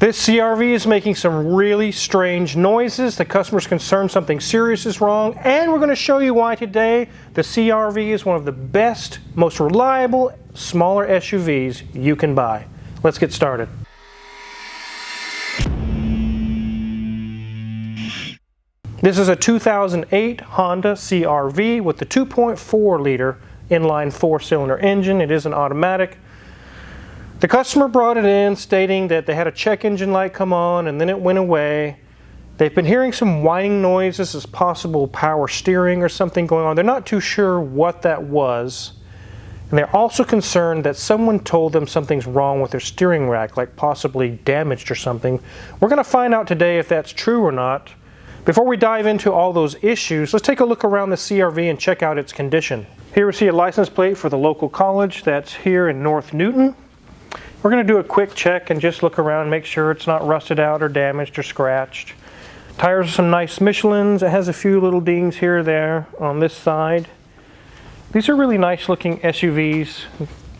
This CR-V is making some really strange noises. The customer's concerned something serious is wrong, and we're going to show you why today. The CR-V is one of the best, most reliable, smaller SUVs you can buy. Let's get started. This is a 2008 Honda CR-V with the 2.4 liter inline 4-cylinder engine. It is an automatic. The customer brought it in stating that they had a check engine light come on and then it went away. They've been hearing some whining noises as possible power steering or something going on. They're not too sure what that was. And they're also concerned that someone told them something's wrong with their steering rack, like possibly damaged or something. We're going to find out today if that's true or not. Before we dive into all those issues, let's take a look around the CR-V and check out its condition. Here we see a license plate for the local college that's here in North Newton. We're going to do a quick check and just look around and make sure it's not rusted out or damaged or scratched. Tires are some nice Michelins. It has a few little dings here or there on this side. These are really nice looking SUVs.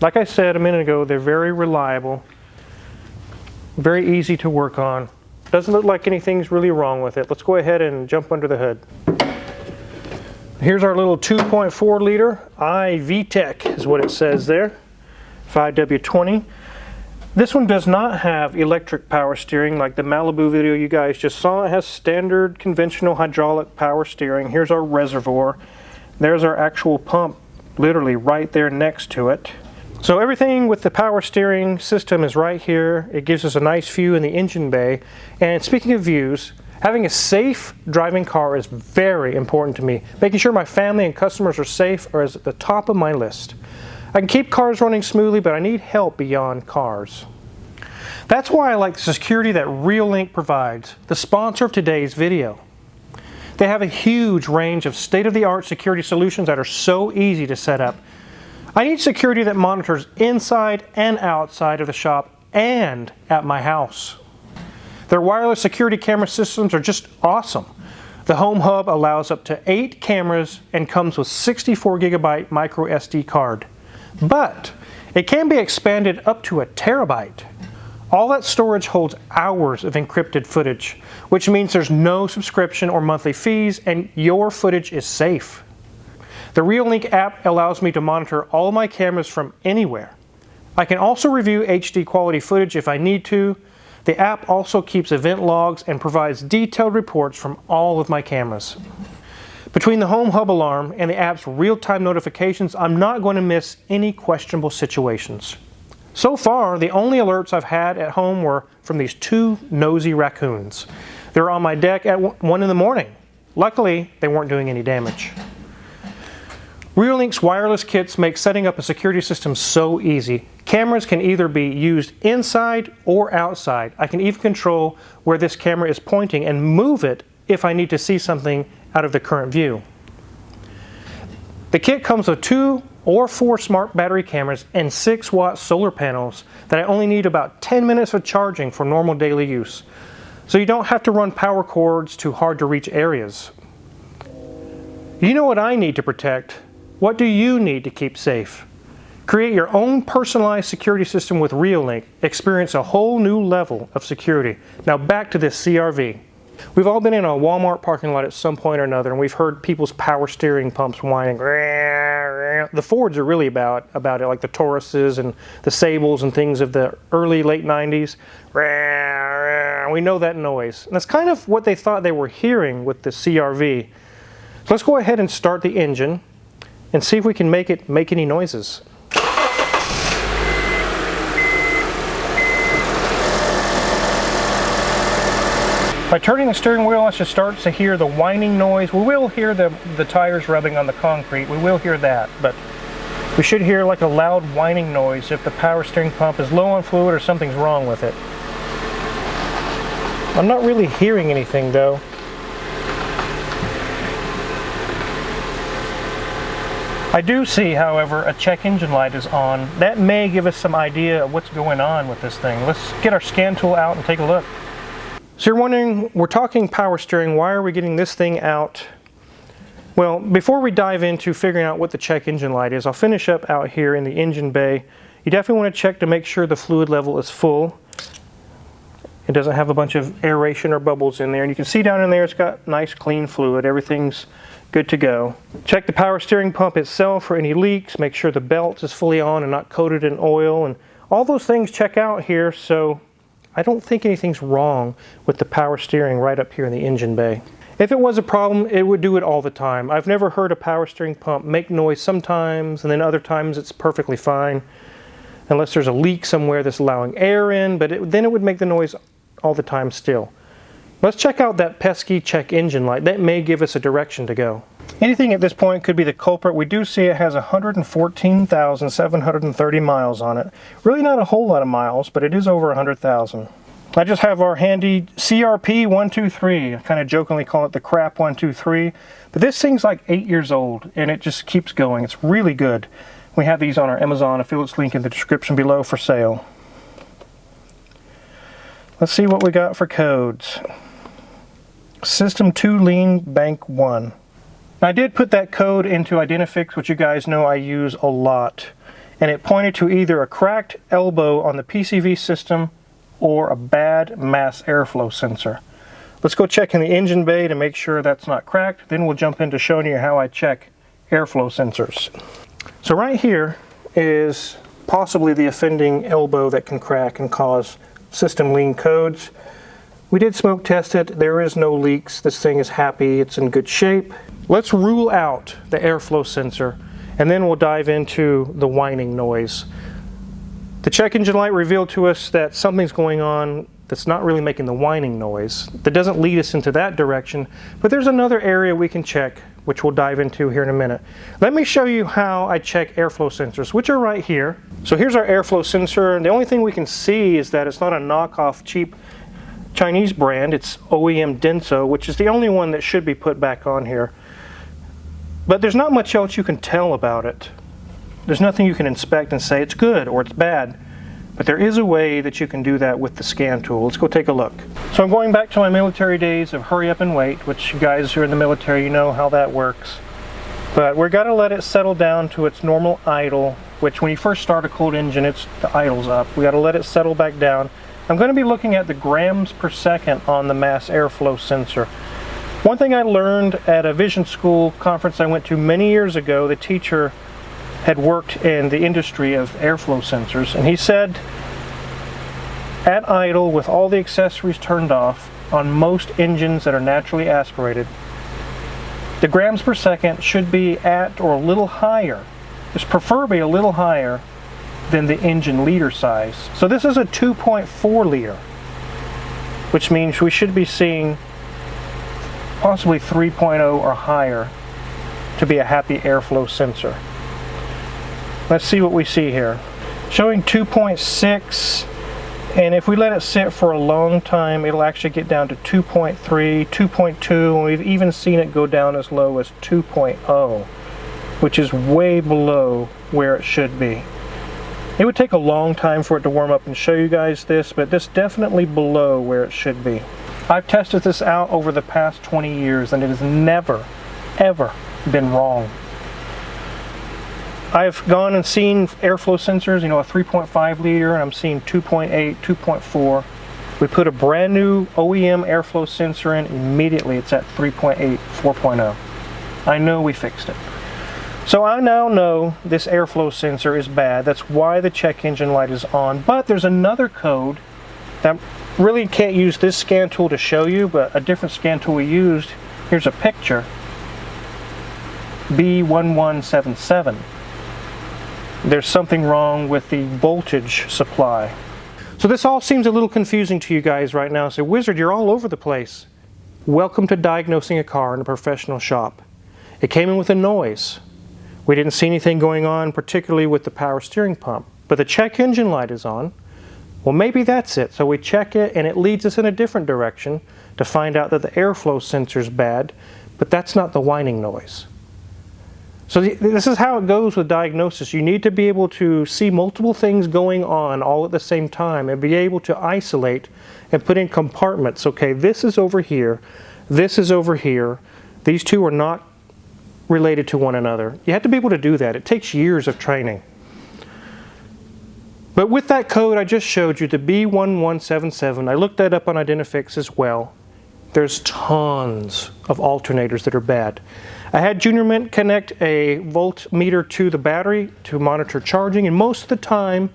Like I said a minute ago, they're very reliable, very easy to work on. Doesn't look like anything's really wrong with it. Let's go ahead and jump under the hood. Here's our little 2.4 liter iVTEC is what it says there. 5W20. This one does not have electric power steering like the Malibu video you guys just saw. It has standard conventional hydraulic power steering. Here's our reservoir. There's our actual pump literally right there next to it. So everything with the power steering system is right here. It gives us a nice view in the engine bay. And speaking of views, having a safe driving car is very important to me. Making sure my family and customers are safe is at the top of my list. I can keep cars running smoothly, but I need help beyond cars. That's why I like the security that Reolink provides, the sponsor of today's video. They have a huge range of state-of-the-art security solutions that are so easy to set up. I need security that monitors inside and outside of the shop and at my house. Their wireless security camera systems are just awesome. The Home Hub allows up to 8 cameras and comes with 64 gigabyte micro SD card. But it can be expanded up to 1 terabyte. All that storage holds hours of encrypted footage, which means there's no subscription or monthly fees and your footage is safe. The Reolink app allows me to monitor all my cameras from anywhere. I can also review HD quality footage if I need to. The app also keeps event logs and provides detailed reports from all of my cameras. Between the Home Hub alarm and the app's real-time notifications, I'm not going to miss any questionable situations. So far, the only alerts I've had at home were from these 2 nosy raccoons. They were on my deck at 1 in the morning. Luckily, they weren't doing any damage. Reolink's wireless kits make setting up a security system so easy. Cameras can either be used inside or outside. I can even control where this camera is pointing and move it if I need to see something out of the current view. The kit comes with 2 or 4 smart battery cameras and 6-watt solar panels that I only need about 10 minutes of charging for normal daily use. So you don't have to run power cords to hard to reach areas. You know what I need to protect. What do you need to keep safe? Create your own personalized security system with Reolink. Experience a whole new level of security. Now back to this CR-V. We've all been in a Walmart parking lot at some point or another and we've heard people's power steering pumps whining. The Fords are really about it, like the Tauruses and the Sables and things of the early, late 90s. We know that noise. And that's kind of what they thought they were hearing with the CR-V. So let's go ahead and start the engine and see if we can make it make any noises. By turning the steering wheel, it just starts to hear the whining noise. We will hear the tires rubbing on the concrete. We will hear that, but we should hear like a loud whining noise if the power steering pump is low on fluid or something's wrong with it. I'm not really hearing anything though. I do see, however, a check engine light is on. That may give us some idea of what's going on with this thing. Let's get our scan tool out and take a look. So you're wondering, we're talking power steering, why are we getting this thing out? Well, before we dive into figuring out what the check engine light is, I'll finish up out here in the engine bay. You definitely want to check to make sure the fluid level is full. It doesn't have a bunch of aeration or bubbles in there. And you can see down in there it's got nice clean fluid. Everything's good to go. Check the power steering pump itself for any leaks. Make sure the belt is fully on and not coated in oil. And all those things check out here, so I don't think anything's wrong with the power steering right up here in the engine bay. If it was a problem, it would do it all the time. I've never heard a power steering pump make noise sometimes, and then other times it's perfectly fine. Unless there's a leak somewhere that's allowing air in, but then it would make the noise all the time still. Let's check out that pesky check engine light. That may give us a direction to go. Anything at this point could be the culprit. We do see it has 114,730 miles on it. Really not a whole lot of miles, but it is over 100,000. I just have our handy CRP 123. I kind of jokingly call it the crap 123. But this thing's like 8 years old, and it just keeps going. It's really good. We have these on our Amazon affiliates link in the description below for sale. Let's see what we got for codes. System 2 Lean Bank 1. I did put that code into Identifix, which you guys know I use a lot. And it pointed to either a cracked elbow on the PCV system or a bad mass airflow sensor. Let's go check in the engine bay to make sure that's not cracked. Then we'll jump into showing you how I check airflow sensors. So right here is possibly the offending elbow that can crack and cause system lean codes. We did smoke test it. There is no leaks. This thing is happy. It's in good shape. Let's rule out the airflow sensor, and then we'll dive into the whining noise. The check engine light revealed to us that something's going on that's not really making the whining noise. That doesn't lead us into that direction, but there's another area we can check, which we'll dive into here in a minute. Let me show you how I check airflow sensors, which are right here. So here's our airflow sensor, and the only thing we can see is that it's not a knockoff cheap Chinese brand. It's OEM Denso, which is the only one that should be put back on here. But there's not much else you can tell about it. There's nothing you can inspect and say it's good or it's bad. But there is a way that you can do that with the scan tool. Let's go take a look. So I'm going back to my military days of hurry up and wait, which you guys who are in the military, you know how that works. But we're gonna let it settle down to its normal idle, which when you first start a cold engine, the idle's up. We gotta let it settle back down. I'm gonna be looking at the grams per second on the mass airflow sensor. One thing I learned at a vision school conference I went to many years ago, the teacher had worked in the industry of airflow sensors, and he said at idle with all the accessories turned off on most engines that are naturally aspirated, the grams per second should be at or a little higher, just preferably a little higher than the engine liter size. So this is a 2.4 liter, which means we should be seeing possibly 3.0 or higher to be a happy airflow sensor. Let's see what we see here. Showing 2.6, and if we let it sit for a long time, it'll actually get down to 2.3, 2.2, and we've even seen it go down as low as 2.0, which is way below where it should be. It would take a long time for it to warm up and show you guys this, but this definitely below where it should be. I've tested this out over the past 20 years, and it has never, ever been wrong. I've gone and seen airflow sensors, you know, a 3.5 liter, and I'm seeing 2.8, 2.4. We put a brand new OEM airflow sensor in, immediately it's at 3.8, 4.0. I know we fixed it. So I now know this airflow sensor is bad. That's why the check engine light is on. But there's another code that really can't use this scan tool to show you, but a different scan tool we used. Here's a picture. B1177. There's something wrong with the voltage supply. So this all seems a little confusing to you guys right now. So Wizard, you're all over the place. Welcome to diagnosing a car in a professional shop. It came in with a noise. We didn't see anything going on, particularly with the power steering pump. But the check engine light is on. Well, maybe that's it. So we check it, and it leads us in a different direction to find out that the airflow sensor is bad, but that's not the whining noise. So this is how it goes with diagnosis. You need to be able to see multiple things going on all at the same time and be able to isolate and put in compartments. Okay, this is over here, this is over here. These two are not related to one another. You have to be able to do that. It takes years of training. But with that code I just showed you, the B1177, I looked that up on Identifix as well. There's tons of alternators that are bad. I had Junior Mint connect a voltmeter to the battery to monitor charging, and most of the time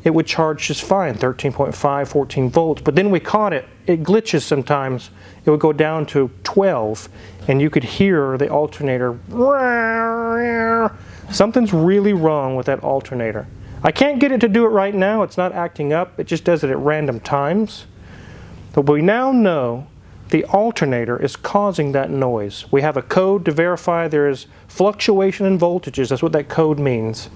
it would charge just fine, 13.5, 14 volts. But then we caught it. It glitches sometimes. It would go down to 12, and you could hear the alternator. Something's really wrong with that alternator. I can't get it to do it right now. It's not acting up. It just does it at random times. But we now know the alternator is causing that noise. We have a code to verify there is fluctuation in voltages. That's what that code means.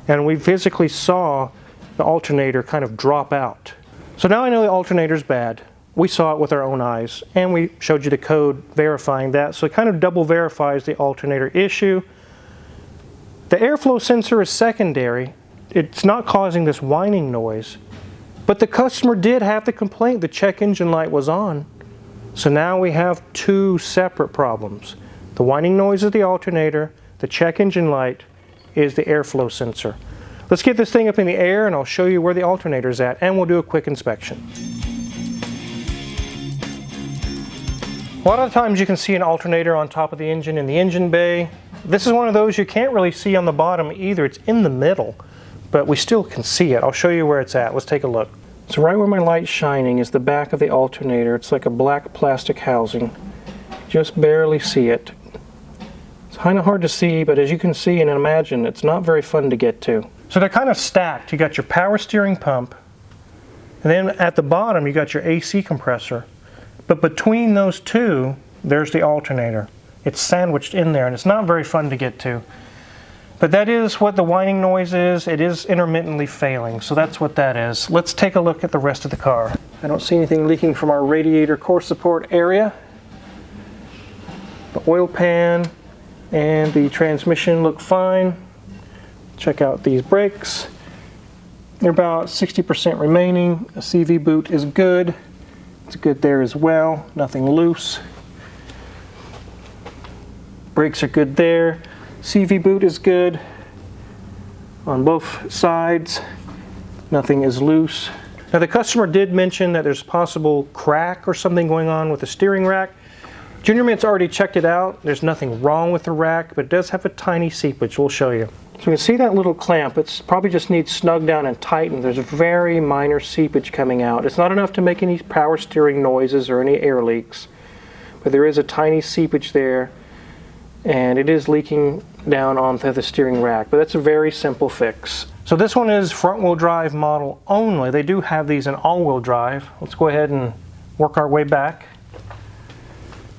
And we physically saw the alternator kind of drop out. So now I know the alternator is bad. We saw it with our own eyes, and we showed you the code verifying that. So it kind of double verifies the alternator issue. The airflow sensor is secondary. It's not causing this whining noise. But the customer did have the complaint the check engine light was on. So now we have two separate problems. The whining noise is the alternator. The check engine light is the airflow sensor. Let's get this thing up in the air and I'll show you where the alternator is at, and we'll do a quick inspection. A lot of times you can see an alternator on top of the engine in the engine bay. This is one of those you can't really see on the bottom either. It's in the middle, but we still can see it. I'll show you where it's at. Let's take a look. So right where my light's shining is the back of the alternator. It's like a black plastic housing. Just barely see it. It's kind of hard to see, but as you can see and imagine, it's not very fun to get to. So they're kind of stacked. You got your power steering pump, and then at the bottom you got your AC compressor. But between those two, there's the alternator. It's sandwiched in there, and it's not very fun to get to. But that is what the whining noise is. It is intermittently failing, so that's what that is. Let's take a look at the rest of the car. I don't see anything leaking from our radiator core support area. The oil pan and the transmission look fine. Check out these brakes. They're about 60% remaining. A CV boot is good. It's good there as well. Nothing loose. Brakes are good there. CV boot is good on both sides. Nothing is loose. Now the customer did mention that there's possible crack or something going on with the steering rack. Junior Mint's already checked it out. There's nothing wrong with the rack, but it does have a tiny seepage. We'll show you. So you can see that little clamp. It's probably just needs snugged down and tightened. There's a very minor seepage coming out. It's not enough to make any power steering noises or any air leaks, but there is a tiny seepage there, and it is leaking down onto the steering rack, but that's a very simple fix. So this one is front-wheel drive model only. They do have these in all-wheel drive. Let's go ahead and work our way back.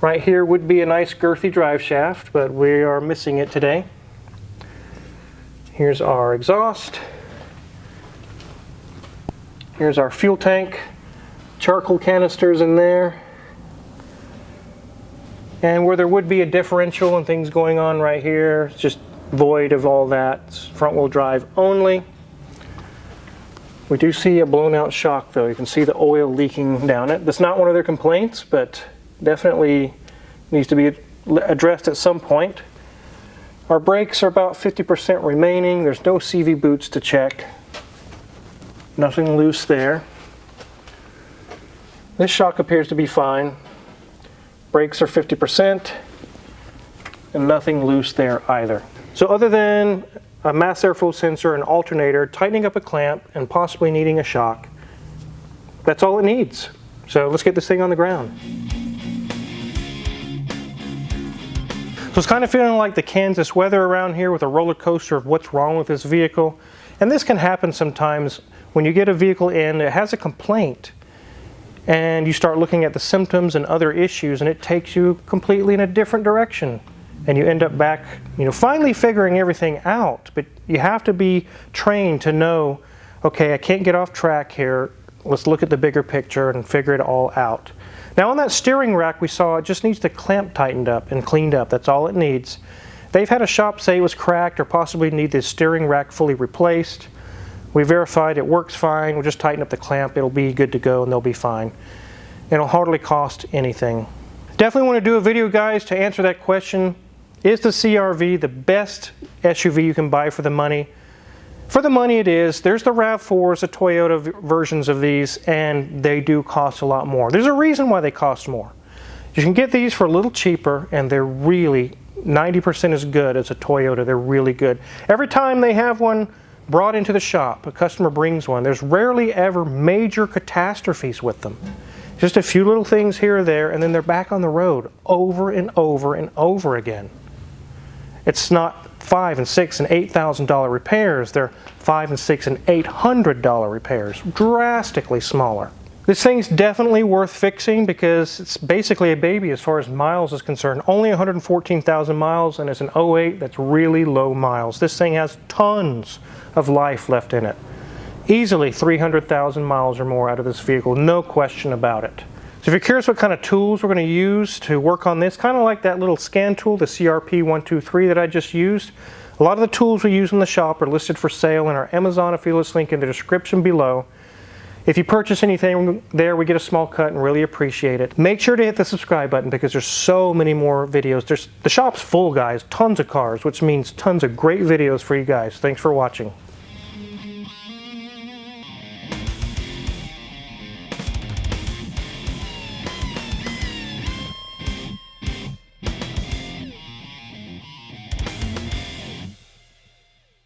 Right here would be a nice girthy drive shaft, but we are missing it today. Here's our exhaust. Here's our fuel tank. Charcoal canisters in there. And where there would be a differential and things going on right here, it's just void of all that. It's front-wheel drive only. We do see a blown out shock though. You can see the oil leaking down it. That's not one of their complaints, but definitely needs to be addressed at some point. Our brakes are about 50% remaining. There's no CV boots to check. Nothing loose there. This shock appears to be fine. Brakes are 50% and nothing loose there either. So other than a mass airflow sensor, an alternator, tightening up a clamp, and possibly needing a shock, that's all it needs. So let's get this thing on the ground. So it's kind of feeling like the Kansas weather around here with a roller coaster of what's wrong with this vehicle. And this can happen sometimes when you get a vehicle in, it has a complaint, and you start looking at the symptoms and other issues, and it takes you completely in a different direction. And you end up back, finally figuring everything out. But you have to be trained to know, okay, I can't get off track here. Let's look at the bigger picture and figure it all out. Now on that steering rack we saw, it just needs the clamp tightened up and cleaned up. That's all it needs. They've had a shop say it was cracked or possibly need the steering rack fully replaced. We verified it works fine. We'll just tighten up the clamp. It'll be good to go and they'll be fine. It'll hardly cost anything. Definitely want to do a video, guys, to answer that question. Is the CR-V the best SUV you can buy for the money? For the money it is, there's the RAV4s, the Toyota versions of these, and they do cost a lot more. There's a reason why they cost more. You can get these for a little cheaper, and they're really 90% as good as a Toyota. They're really good. Every time they have one brought into the shop, a customer brings one, there's rarely ever major catastrophes with them. Just a few little things here or there, and then they're back on the road over and over and over again. It's not $5,000 and $6,000 and $8,000 repairs. They're $500 and $600 and $800 repairs, drastically smaller. This thing's definitely worth fixing because it's basically a baby as far as miles is concerned. Only 114,000 miles, and it's an 08. That's really low miles. This thing has tons of life left in it. Easily 300,000 miles or more out of this vehicle, no question about it. So if you're curious what kind of tools we're going to use to work on this, kind of like that little scan tool, the CRP123 that I just used, a lot of the tools we use in the shop are listed for sale in our Amazon affiliates link in the description below. If you purchase anything there, we get a small cut and really appreciate it. Make sure to hit the subscribe button because there's so many more videos. The shop's full, guys, tons of cars, which means tons of great videos for you guys. Thanks for watching.